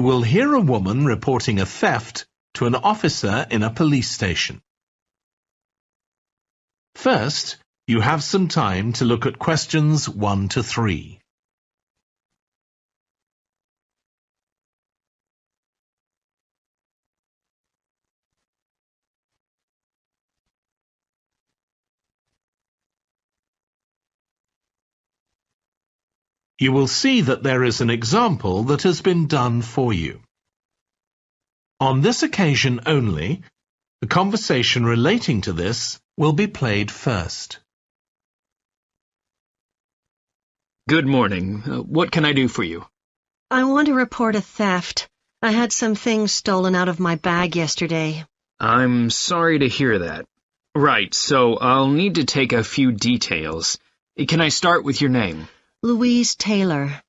We'll hear a woman reporting a theft to an officer in a police station. First, you have some time to look at questions 1 to 3. You will see that there is an example that has been done for you. On this occasion only, the conversation relating to this will be played first. Good morning. What can I do for you? I want to report a theft. I had some things stolen out of my bag yesterday. I'm sorry to hear that. Right, so I'll need to take a few details. Can I start with your name? Louise Taylor.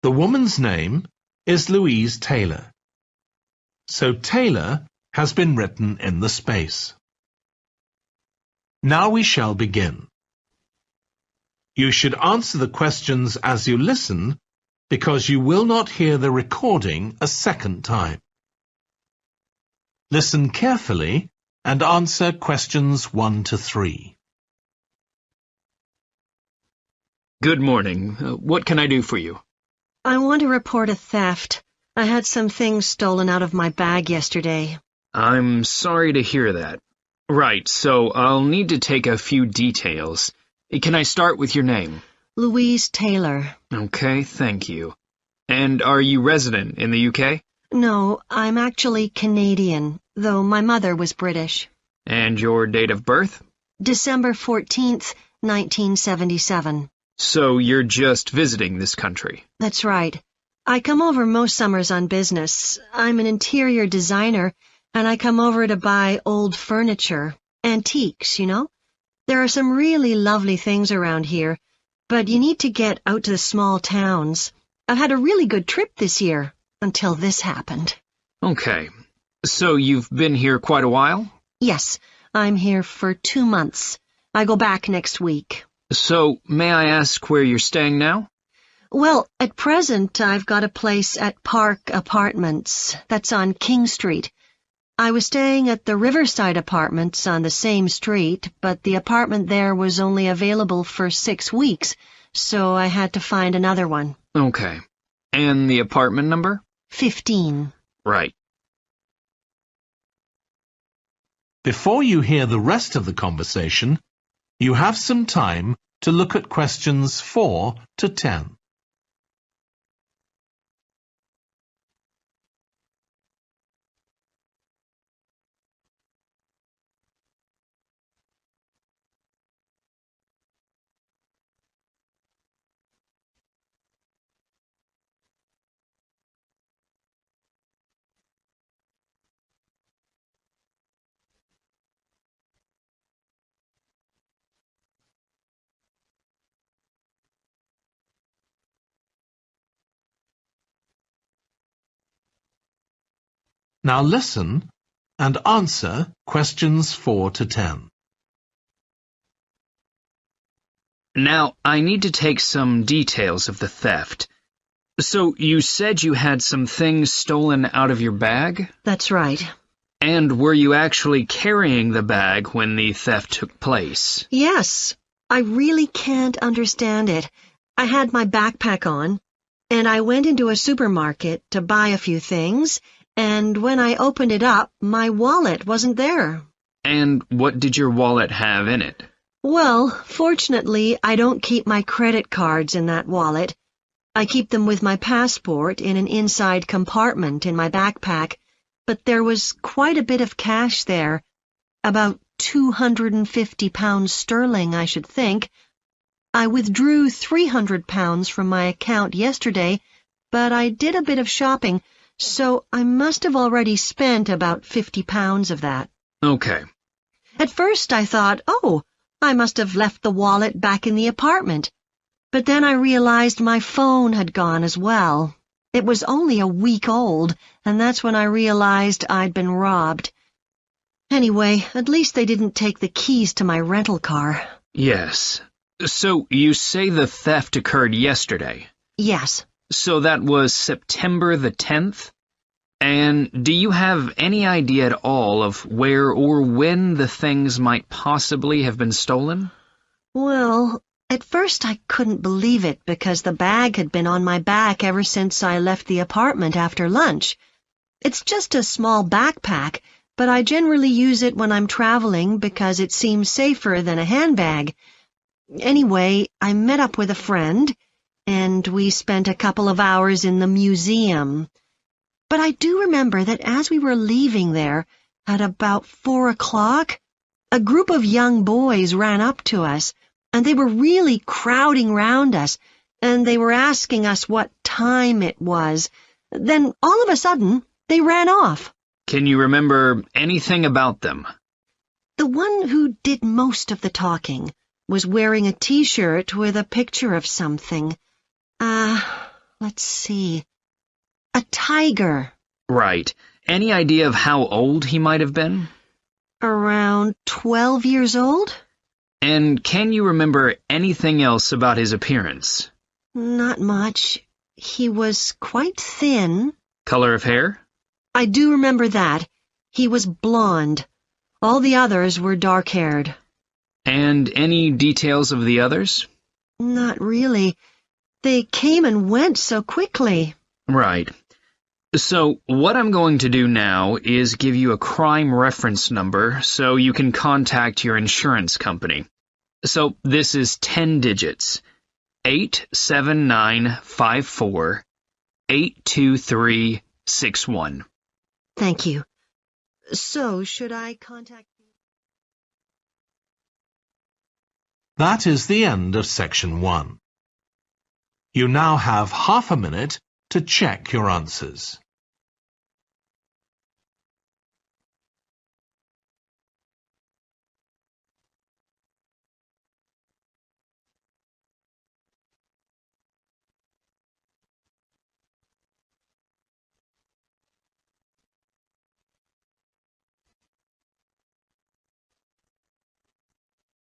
The woman's name is Louise Taylor. So Taylor has been written in the space. Now we shall begin. You should answer the questions as you listen, because you will not hear the recording a second time. Listen carefully and answer questions 1 to 3. Good morning. What can I do for you? I want to report a theft. I had some things stolen out of my bag yesterday. I'm sorry to hear that. Right, so I'll need to take a few details. Can I start with your name? Louise Taylor. Okay, thank you. And are you resident in the UK? No, I'm actually Canadian, though my mother was British. And your date of birth? December 14th, 1977. So you're just visiting this country? That's right. I come over most summers on business. I'm an interior designer, and I come over to buy old furniture. Antiques, you know? There are some really lovely things around here, but you need to get out to the small towns. I've had a really good trip this year, until this happened. Okay. So you've been here quite a while? Yes, I'm here for 2 months. I go back next week. So, may I ask where you're staying now? Well, at present, I've got a place at Park Apartments. That's on King Street. I was staying at the Riverside Apartments on the same street, but the apartment there was only available for 6 weeks, so I had to find another one. Okay. And the apartment number? 15. Right. Before you hear the rest of the conversation, you have some time to look at questions 4 to 10. Now listen and answer questions 4 to 10. Now, I need to take some details of the theft. So, you said you had some things stolen out of your bag? That's right. And were you actually carrying the bag when the theft took place? Yes, I really can't understand it. I had my backpack on, and I went into a supermarket to buy a few things, and when I opened it up, my wallet wasn't there. And what did your wallet have in it? Well, fortunately, I don't keep my credit cards in that wallet. I keep them with my passport in an inside compartment in my backpack, but there was quite a bit of cash there, about £250 sterling, I should think. I withdrew £300 from my account yesterday, but I did a bit of shopping, so I must have already spent about £50 of that. Okay. At first I thought, oh, I must have left the wallet back in the apartment. But then I realized my phone had gone as well. It was only a week old, and that's when I realized I'd been robbed. Anyway, at least they didn't take the keys to my rental car. Yes. So, you say the theft occurred yesterday? Yes. So that was September the 10th? And do you have any idea at all of where or when the things might possibly have been stolen? Well, at first I couldn't believe it because the bag had been on my back ever since I left the apartment after lunch. It's just a small backpack, but I generally use it when I'm traveling because it seems safer than a handbag. Anyway, I met up with a friend, and we spent a couple of hours in the museum. But I do remember that as we were leaving there, at about 4 o'clock, a group of young boys ran up to us, and they were really crowding round us, and they were asking us what time it was. Then, all of a sudden, they ran off. Can you remember anything about them? The one who did most of the talking was wearing a T-shirt with a picture of something. Let's see. A tiger. Right. Any idea of how old he might have been? Around 12 years old? And can you remember anything else about his appearance? Not much. He was quite thin. Color of hair? I do remember that. He was blonde. All the others were dark-haired. And any details of the others? Not really. They came and went so quickly. Right. So what I'm going to do now is give you a crime reference number so you can contact your insurance company. So this is 10 digits. 87954 82361. Thank you. So, should I contact you? That is the end of section 1. You now have half a minute to check your answers.